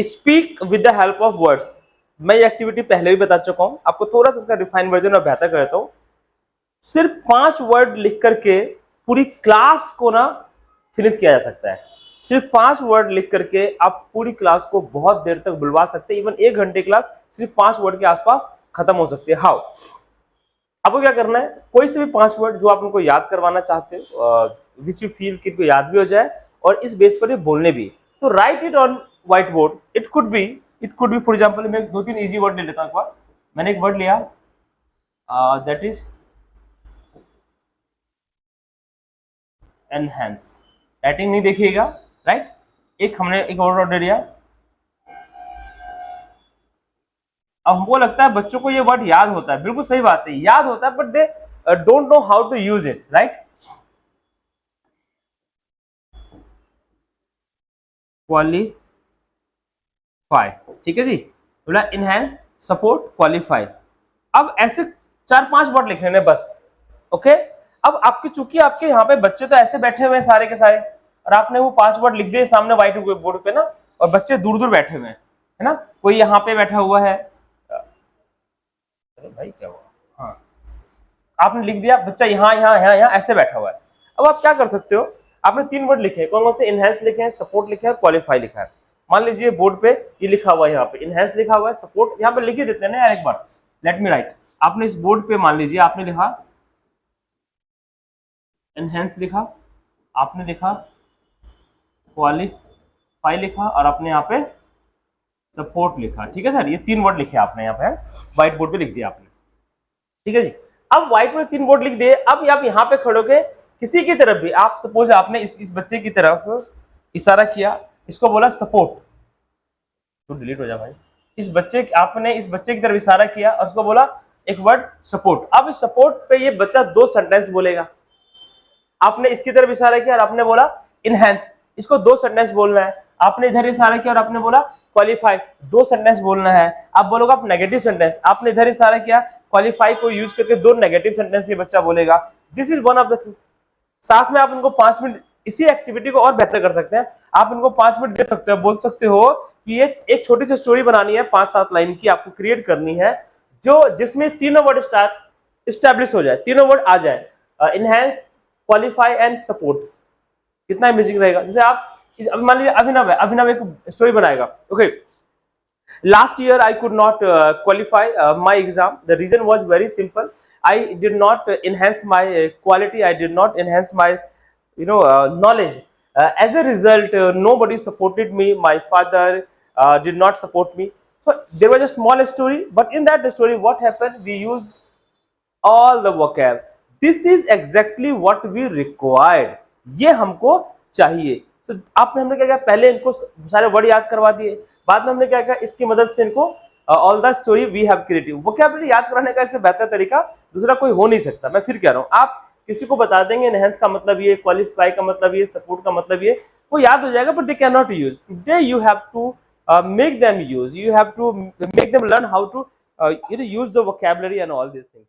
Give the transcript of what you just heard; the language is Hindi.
Speak with the help of words. मैं ये एक्टिविटी पहले भी बता चुका हूं, आपको थोड़ा सा इसका रिफाइन वर्जन और बेहतर करता हूं। सिर्फ 5 वर्ड लिख करके पूरी क्लास को ना फिनिश किया जा सकता है। सिर्फ 5 वर्ड लिख करके आप पूरी क्लास को बहुत देर तक बुलवा सकते हैं। इवन 1 घंटे क्लास सिर्फ 5 वर्ड के आसपास खत्म हो सकती है। हाउ? आपको क्या करना है, कोई से भी 5 वर्ड जो आप उनको याद करवाना चाहते हो, विच यू फील कि इनको याद भी हो जाए और इस बेस पर ये बोलने भी, तो right it on white board. It could be for example, मैं 2-3 इजी वर्ड ले लेता हूं। एक बार मैंने एक वर्ड लिया, दैट इज एनहांस। राइटिंग नहीं देखिएगा, राइट। एक हमने एक और ऑर्डर लिया। अब हमको लगता है बच्चों को ये वर्ड याद होता है, बिल्कुल सही बात है, याद होता है, but they don't know how to use it, right. Qualify, ठीक है जी, बोला इनहेंस, सपोर्ट, क्वालिफाई। अब ऐसे 4-5 वर्ड लिख लेने बस, ओके। अब आपके चूंकि आपके यहाँ पे बच्चे तो ऐसे बैठे हुए हैं सारे के सारे, और आपने वो 5 वर्ड लिख दिए सामने व्हाइट बोर्ड पे ना, और बच्चे दूर दूर बैठे हुए हैं, है ना, कोई यहाँ पे बैठा हुआ है। अरे भाई क्या हुआ? हाँ, आपने लिख दिया, बच्चा यहाँ यहाँ यहाँ यहाँ ऐसे बैठा हुआ है। अब आप क्या कर सकते हो, आपने 3 वर्ड लिखे, कौन कौन से? इनहेंस लिखे हैं, सपोर्ट लिखा है, क्वालिफाई लिखा है। मान लीजिए बोर्ड पे ये लिखा हुआ है, यहाँ पे इनहेंस लिखा हुआ है, सपोर्ट यहाँ पे लिख ही देते हैं ना यार एक बार, लेट मी राइट। आपने इस बोर्ड पे मान लीजिए आपने लिखा इनहेंस लिखा, आपने लिखा क्वालिफाई लिखा, और आपने यहाँ पे सपोर्ट लिखा, ठीक है सर। ये 3 वर्ड लिखे आपने यहाँ पे, व्हाइट बोर्ड पे लिख दिया आपने, ठीक है जी। अब व्हाइट बोर्ड 3 बोर्ड लिख दिए। अब आप यहाँ पे खड़े होके किसी की तरफ भी, आप सपोज आपने इस बच्चे की तरफ इशारा किया, इसको बोला सपोर्ट, तो डिलीट हो जा भाई। आपने इस बच्चे की तरफ इशारा किया और उसको बोला एक वर्ड सपोर्ट। अब इस सपोर्ट पे ये बच्चा 2 सेंटेंस बोलेगा। आपने इसकी तरफ इशारा किया और आपने बोला इनहेंस, इसको 2 सेंटेंस बोलना है। आपने इधर इशारा किया और आपने बोला क्वालिफाई, 2 सेंटेंस बोलना है। आप बोलोगे आप नेगेटिव सेंटेंस, आपने इधर इशारा किया, क्वालिफाई को यूज करके 2 नेगेटिव सेंटेंस ये बच्चा बोलेगा। This is one of the. साथ में आप इनको 5 मिनट इसी एक्टिविटी को और बेहतर कर सकते हैं। आप इनको 5 मिनट दे सकते हो, बोल सकते हो कि ये एक छोटी सी स्टोरी बनानी है 5-7 लाइन की, आपको क्रिएट करनी है, जो जिसमें तीनों वर्ड स्टैब्लिश हो जाए, तीनों वर्ड आ जाए, इनहेंस, क्वालिफाई एंड सपोर्ट। कितना अमेजिंग रहेगा। जैसे आप मान लीजिए अभिनव एक स्टोरी बनाएगा, okay. Last year I could not qualify my exam. The reason was very simple. I did not enhance my quality. I did not enhance my knowledge. As a result, nobody supported me. My father did not support me. So there was a small story, but in that story what happened, we use all the vocab. This is exactly what we required. ये हमको चाहिए। So आपने हमने क्या किया, पहले इनको सारे वर्ड याद करवा दिए, बाद में हमने क्या किया, इसकी मदद से इनको all the story we have creative vocabulary याद कराने का इससे बेहतर तरीका दूसरा कोई हो नहीं सकता। मैं फिर कह रहा हूँ, आप किसी को बता देंगे एनहेंस का मतलब ये, क्वालिफाई का मतलब ये, सपोर्ट का मतलब ये, वो याद हो जाएगा, but they can not use. Today you have to make them use, you have to make them learn how to use the vocabulary and all these things.